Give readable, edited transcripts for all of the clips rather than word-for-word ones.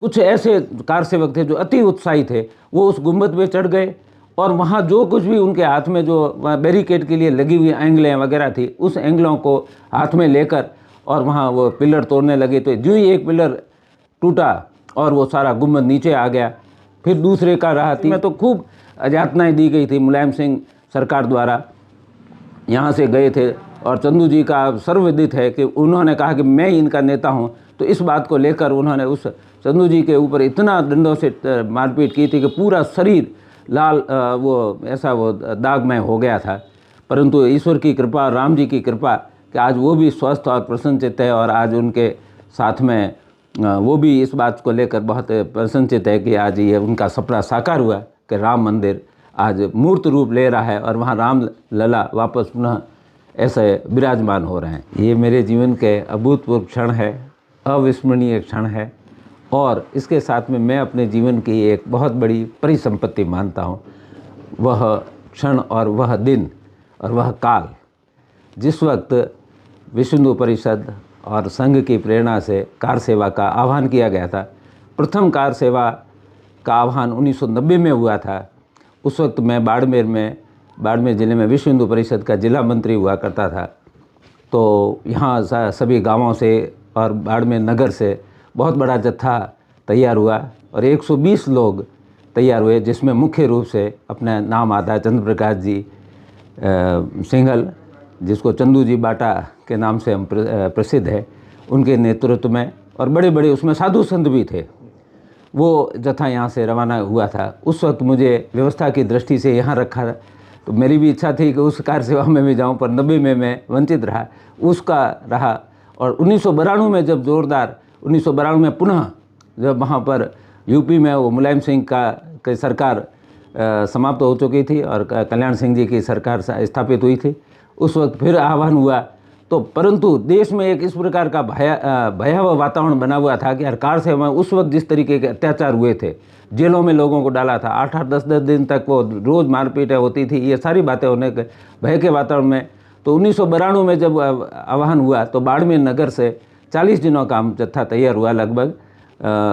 कुछ ऐसे कार सेवक थे जो अति उत्साही थे, वो उस गुंबद पे चढ़ गए और वहाँ जो कुछ भी उनके हाथ में जो बैरिकेड के लिए लगी हुई एंगलें वगैरह थी, उस एंगलों को हाथ में लेकर और वहाँ वो पिलर तोड़ने लगे। तो जो ही एक पिलर टूटा और वो सारा गुंबद नीचे आ गया। फिर दूसरे का रहा थी में तो खूब यातनाएँ दी गई थी। मुलायम सिंह सरकार द्वारा यहाँ से गए थे और चंदू जी का सर्वविदित है कि उन्होंने कहा कि मैं इनका नेता हूँ। तो इस बात को लेकर उन्होंने उस चंदू जी के ऊपर इतना डंडों से मारपीट की थी कि पूरा शरीर लाल वो दागमय हो गया था। परंतु ईश्वर की कृपा, राम जी की कृपा कि आज वो भी स्वस्थ और प्रसन्नचित्त है और आज उनके साथ में वो भी इस बात को लेकर बहुत प्रसन्नचित्त है कि आज ये उनका सपना साकार हुआ कि राम मंदिर आज मूर्त रूप ले रहा है और वहाँ राम लला वापस पुनः ऐसे विराजमान हो रहे हैं। ये मेरे जीवन के अभूतपूर्व क्षण है, अविस्मरणीय क्षण है और इसके साथ में मैं अपने जीवन की एक बहुत बड़ी परिसंपत्ति मानता हूँ। वह क्षण और वह दिन और वह काल जिस वक्त विश्व हिंदू परिषद और संघ की प्रेरणा से कार सेवा का आह्वान किया गया था। प्रथम कार सेवा का आह्वान 1990 में हुआ था। उस वक्त मैं बाड़मेर ज़िले में विश्व हिंदू परिषद का जिला मंत्री हुआ करता था। तो यहाँ सभी गांवों से और बाड़मेर नगर से बहुत बड़ा जत्था तैयार हुआ और 120 लोग तैयार हुए, जिसमें मुख्य रूप से अपना नाम आता है चंद्र प्रकाश जी सिंघल, जिसको चंदू जी बाटा के नाम से हम प्रसिद्ध है, उनके नेतृत्व में। और बड़े बड़े उसमें साधु संत भी थे। वो जत्था यहाँ से रवाना हुआ था। उस वक्त मुझे व्यवस्था की दृष्टि से यहाँ रखा था, तो मेरी भी इच्छा थी कि उस कार सेवा में भी जाऊँ, पर 90 में मैं वंचित रहा, उसका रहा। और 1992 में जब 1992 में पुनः जब वहाँ पर यूपी में वो मुलायम सिंह की सरकार समाप्त हो चुकी थी और कल्याण सिंह जी की सरकार स्थापित हुई थी, उस वक्त फिर आह्वान हुआ। तो परंतु देश में एक इस प्रकार का भयावह वातावरण बना हुआ था कि कार सेवा में उस वक्त जिस तरीके के अत्याचार हुए थे, जेलों में लोगों को डाला था, 8-8 10-10 दिन तक वो रोज़ मारपीटें होती थी, ये सारी बातें होने के भय के वातावरण में। तो 1992 में जब आह्वान हुआ तो बाड़मेर नगर से 40 दिनों का जत्था तैयार हुआ, लगभग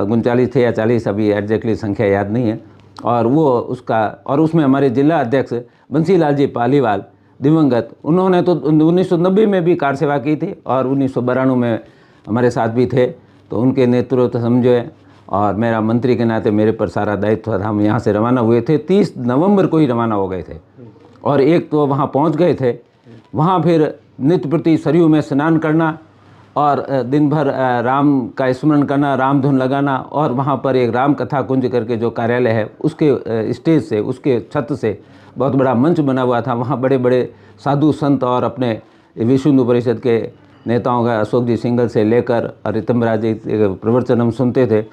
39 थे या 40, अभी एग्जैक्टली संख्या याद नहीं है। और उसमें हमारे जिला अध्यक्ष बंसीलाल जी पालीवाल दिवंगत, उन्होंने तो 1990 में भी कार सेवा की थी और 1992 में हमारे साथ भी थे। तो उनके नेतृत्व समझे और मेरा मंत्री के नाते मेरे पर सारा दायित्व था। हम यहाँ से रवाना हुए थे, 30 नवंबर को ही रवाना हो गए थे और एक तो वहाँ पहुँच गए थे। वहाँ फिर नित्य प्रति सरयू में स्नान करना और दिन भर राम का स्मरण करना, राम धुन लगाना। और वहाँ पर एक राम कथा कुंज करके जो कार्यालय है, उसके स्टेज से, उसके छत से बहुत बड़ा मंच बना हुआ था। वहाँ बड़े बड़े साधु संत और अपने विश्व हिंदू परिषद के नेताओं का अशोक जी सिंघल से लेकर और रितमराज जी प्रवचन हम सुनते थे।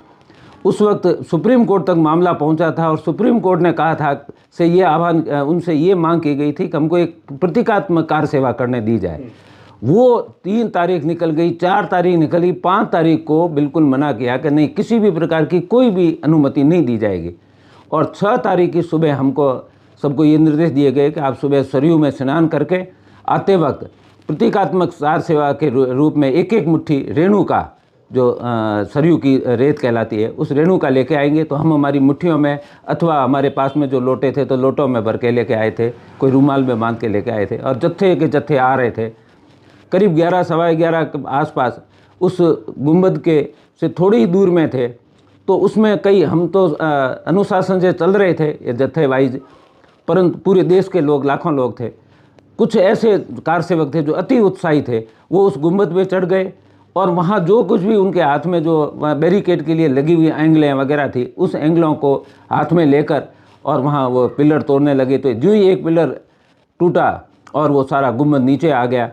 उस वक्त सुप्रीम कोर्ट तक मामला पहुंचा था और सुप्रीम कोर्ट ने कहा था से ये आह्वान उनसे ये मांग की गई थी कि हमको एक प्रतीकात्मक कार सेवा करने दी जाए। वो 3 तारीख निकल गई, 4 तारीख निकली, 5 तारीख को बिल्कुल मना किया कि नहीं, किसी भी प्रकार की कोई भी अनुमति नहीं दी जाएगी। और 6 तारीख की सुबह हमको सबको ये निर्देश दिए गए कि आप सुबह सरयू में स्नान करके आते वक्त प्रतीकात्मक कार सेवा के रूप में एक एक मुट्ठी रेणु का, जो सरयू की रेत कहलाती है, उस रेणु का लेके आएंगे। तो हम हमारी मुट्ठियों में अथवा हमारे पास में जो लोटे थे तो लोटों में भर के लेके आए थे, कोई रूमाल में बांध के लेके आए थे। और जत्थे के जत्थे आ रहे थे, करीब 11 सवा 11 के आसपास उस गुंबद के से थोड़ी ही दूर में थे। तो उसमें कई हम तो अनुशासन से चल रहे थे ये जत्थे वाइज, परंतु पूरे देश के लोग, लाखों लोग थे। कुछ ऐसे कार सेवक थे जो अति उत्साही थे, वो उस गुंबद पे चढ़ गए और वहाँ जो कुछ भी उनके हाथ में जो बैरिकेड के लिए लगी हुई एंगलें वगैरह थी, उस एंगलों को हाथ में लेकर और वहाँ वो पिलर तोड़ने लगे। तो जो ही एक पिलर टूटा और वो सारा गुंबद नीचे आ गया।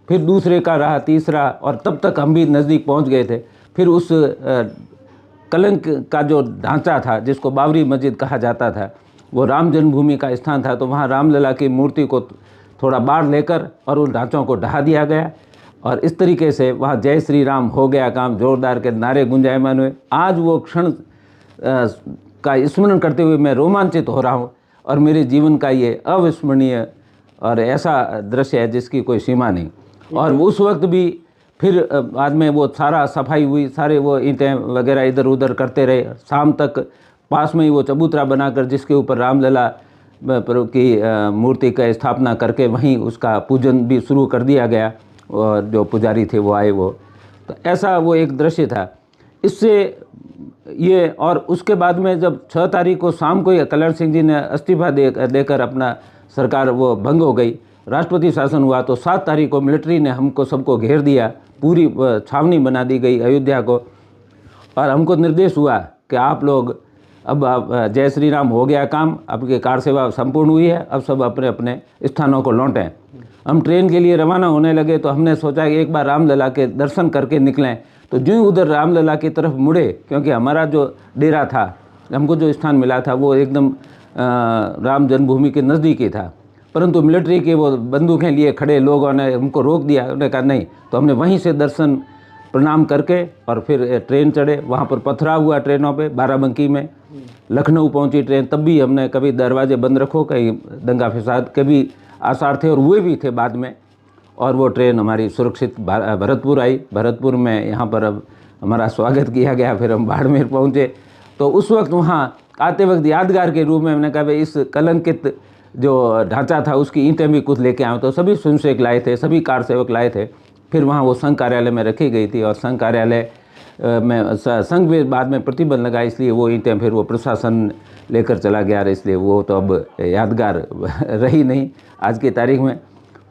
फिर दूसरे का रहा, तीसरा, और तब तक हम भी नज़दीक पहुँच गए थे। फिर उस कलंक का जो ढांचा था, जिसको बाबरी मस्जिद कहा जाता था, वो राम जन्मभूमि का स्थान था। तो वहाँ रामलला की मूर्ति को थोड़ा बाढ़ लेकर और उन ढांचों को ढहा दिया गया और इस तरीके से वहाँ जय श्री राम हो गया काम, जोरदार के नारे गुंजायमान हुए। आज वो क्षण का स्मरण करते हुए मैं रोमांचित हो रहा हूँ और मेरे जीवन का ये अविस्मरणीय और ऐसा दृश्य है जिसकी कोई सीमा नहीं। और उस वक्त भी फिर बाद में वो सारा सफाई हुई, सारे वो ईंटें वगैरह इधर उधर करते रहे। शाम तक पास में ही वो चबूतरा बनाकर जिसके ऊपर रामलला की मूर्ति का स्थापना करके वहीं उसका पूजन भी शुरू कर दिया गया, और जो पुजारी थे वो आए। वो तो ऐसा वो एक दृश्य था। इससे ये, और उसके बाद में जब 6 तारीख को शाम को कल्याण सिंह जी ने इस्तीफा देकर अपना सरकार वो भंग हो गई, राष्ट्रपति शासन हुआ, तो 7 तारीख को मिलिट्री ने हमको सबको घेर दिया, पूरी छावनी बना दी गई अयोध्या को, और हमको निर्देश हुआ कि आप लोग अब आप जय श्री राम हो गया काम, आपकी कार सेवा संपूर्ण हुई है, अब सब अपने अपने स्थानों को लौटें। हम ट्रेन के लिए रवाना होने लगे तो हमने सोचा कि एक बार रामलला के दर्शन करके निकलें। तो जो ही उधर रामलला की तरफ मुड़े, क्योंकि हमारा जो डेरा था, हमको जो स्थान मिला था वो एकदम राम जन्मभूमि के नज़दीक ही था, परंतु मिलिट्री के वो बंदूकें लिए खड़े लोगों ने हमको रोक दिया। उन्होंने कहा नहीं, तो हमने वहीं से दर्शन प्रणाम करके और फिर ट्रेन चढ़े। वहाँ पर पथराव हुआ ट्रेनों पे, बाराबंकी में, लखनऊ पहुँची ट्रेन, तब भी हमने कभी दरवाजे बंद रखो, कहीं दंगा फसाद के भी आसार थे और हुए भी थे बाद में। और वो ट्रेन हमारी सुरक्षित भरतपुर आई। भरतपुर में यहाँ पर अब हमारा स्वागत किया गया, फिर हम बाड़मेर पहुँचे। तो उस वक्त वहाँ आते वक्त यादगार के रूप में मैंने कहा भाई इस कलंकित जो ढांचा था उसकी ईंटें भी कुछ लेके आए। तो सभी स्वयंसेवक लाए थे, सभी कार सेवक लाए थे। फिर वहाँ वो संघ कार्यालय में रखी गई थी, और संघ कार्यालय में संघ भी बाद में प्रतिबंध लगा, इसलिए वो ईंटें फिर वो प्रशासन लेकर चला गया, इसलिए वो तो अब यादगार रही नहीं आज की तारीख में।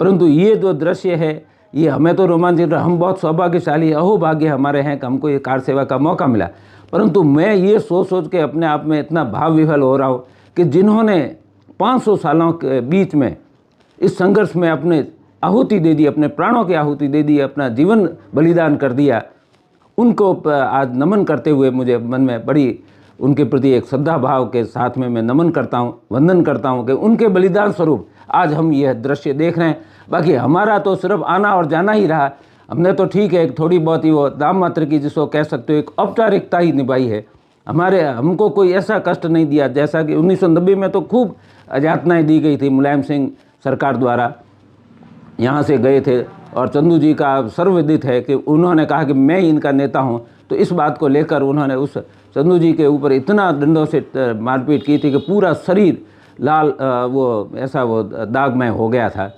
परंतु ये जो दृश्य है ये हमें तो रोमांचित, हम बहुत सौभाग्यशाली अहोभाग्य हमारे हैं कि हमको ये कार सेवा का मौका मिला। परंतु मैं ये सोच के अपने आप में इतना भाव विह्वल हो रहा हूँ कि जिन्होंने 500 सालों के बीच में इस संघर्ष में अपने आहुति दे दी, अपने प्राणों की आहुति दे दी, अपना जीवन बलिदान कर दिया, उनको आज नमन करते हुए मुझे मन में बड़ी उनके प्रति एक श्रद्धा भाव के साथ में मैं नमन करता हूँ, वंदन करता हूँ कि उनके बलिदान स्वरूप आज हम यह दृश्य देख रहे हैं। बाकी हमारा तो सिर्फ आना और जाना ही रहा। हमने तो ठीक है थोड़ी बहुत ही वो दाम मात्र की जिसको कह सकते हो एक औपचारिकता ही निभाई है। हमको कोई ऐसा कष्ट नहीं दिया जैसा कि 1990 में तो खूब यातनाएं दी गई थी। मुलायम सिंह सरकार द्वारा यहाँ से गए थे, और चंदू जी का सर्वविदित है कि उन्होंने कहा कि मैं इनका नेता हूँ, तो इस बात को लेकर उन्होंने उस चंदू जी के ऊपर इतना डंडों से मारपीट की थी कि पूरा शरीर लाल वो ऐसा वो दागमय हो गया था।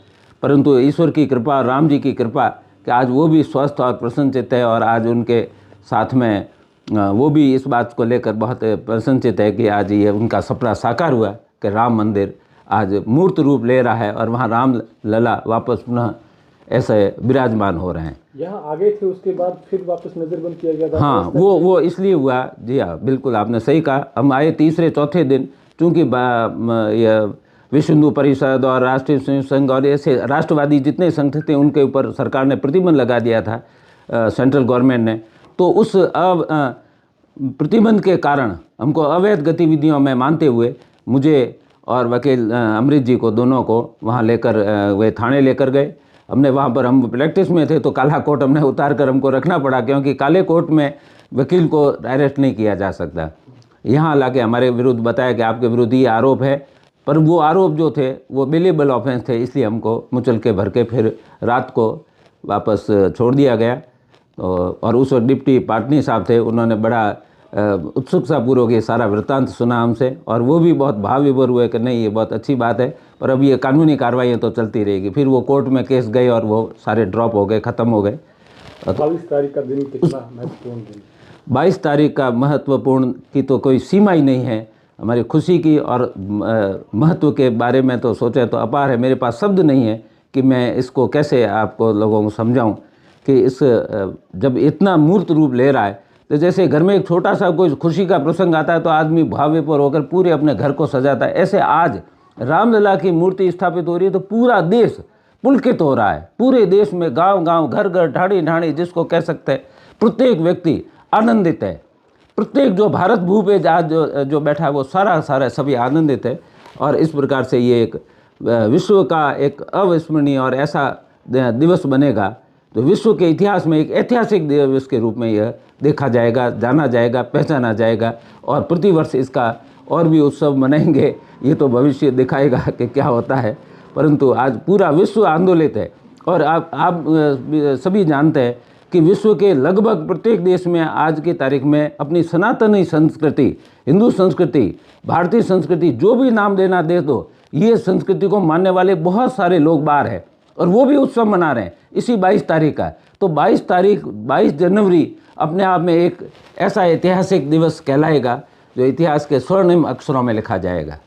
परंतु ईश्वर की कृपा, राम जी की कृपा कि आज वो भी स्वस्थ और प्रसन्नचित्त है, और आज उनके साथ में वो भी इस बात को लेकर बहुत प्रसन्नचित्त है कि आज ये उनका सपना साकार हुआ कि राम मंदिर आज मूर्त रूप ले रहा है और वहाँ राम लला वापस पुनः ऐसे विराजमान हो रहे हैं। यहाँ आगे थे, उसके बाद फिर वापस नज़रबंद किया गया था। हाँ, वो इसलिए हुआ। जी हाँ, बिल्कुल आपने सही कहा। हम आए तीसरे चौथे दिन, चूँकि विश्व हिंदू परिषद और राष्ट्रीय स्वयं संघ और ऐसे राष्ट्रवादी जितने संघ थे उनके ऊपर सरकार ने प्रतिबंध लगा दिया था, सेंट्रल गवर्नमेंट ने। तो उस प्रतिबंध के कारण हमको अवैध गतिविधियों में मानते हुए मुझे और वकील अमृत जी को, दोनों को वहाँ लेकर वे थाने लेकर गए। हमने वहाँ पर, हम प्रैक्टिस में थे तो काला कोट हमने उतार कर हमको रखना पड़ा, क्योंकि काले कोट में वकील को अरेस्ट नहीं किया जा सकता। यहाँ लाके हमारे विरुद्ध बताया कि आपके विरुद्ध ये आरोप है, पर वो आरोप जो थे वो बेलेबल ऑफेंस थे, इसलिए हमको मुचल के भर के फिर रात को वापस छोड़ दिया गया। और उस वक्त डिप्टी पाटनी साहब थे, उन्होंने बड़ा उत्सुकता पूर्वक ये सारा वृत्तांत सुना हमसे, और वो भी बहुत भाव विभोर हुए कि नहीं ये बहुत अच्छी बात है, पर अब ये कानूनी कार्रवाइयाँ तो चलती रहेगी। फिर वो कोर्ट में केस गए और वो सारे ड्रॉप हो गए, ख़त्म हो गए। 22 तारीख का दिन कितना महत्वपूर्ण दिन? 22 तारीख का महत्वपूर्ण की तो कोई सीमा ही नहीं है। हमारी खुशी की और महत्व के बारे में तो सोचें तो अपार है। मेरे पास शब्द नहीं है कि मैं इसको कैसे आपको लोगों को समझाऊं कि इस जब इतना मूर्त रूप ले रहा है, तो जैसे घर में एक छोटा सा कोई खुशी का प्रसंग आता है तो आदमी भावविभोर होकर पूरे अपने घर को सजाता है, ऐसे आज रामलला की मूर्ति स्थापित हो रही है तो पूरा देश पुलकित हो रहा है। पूरे देश में गांव गांव, घर घर, ढाणी ढाणी, जिसको कह सकते हैं, प्रत्येक व्यक्ति आनंदित है। प्रत्येक जो भारत भू पे आज जो बैठा है वो सारा सभी आनंदित है। और इस प्रकार से ये एक विश्व का एक अविस्मरणीय और ऐसा दिवस बनेगा तो विश्व के इतिहास में एक ऐतिहासिक दिवस के रूप में यह देखा जाएगा, जाना जाएगा, पहचाना जाएगा, और प्रतिवर्ष इसका और भी उत्सव मनाएंगे। ये तो भविष्य दिखाएगा कि क्या होता है, परंतु आज पूरा विश्व आंदोलित है। और आप सभी जानते हैं कि विश्व के लगभग प्रत्येक देश में आज की तारीख में अपनी सनातनी संस्कृति, हिंदू संस्कृति, भारतीय संस्कृति, जो भी नाम देना दे दो, ये संस्कृति को मानने वाले बहुत सारे लोग बाहर हैं और वो भी उत्सव मना रहे हैं इसी 22 तारीख का। तो 22 जनवरी अपने आप में एक ऐसा ऐतिहासिक दिवस कहलाएगा जो इतिहास के स्वर्णिम अक्षरों में लिखा जाएगा।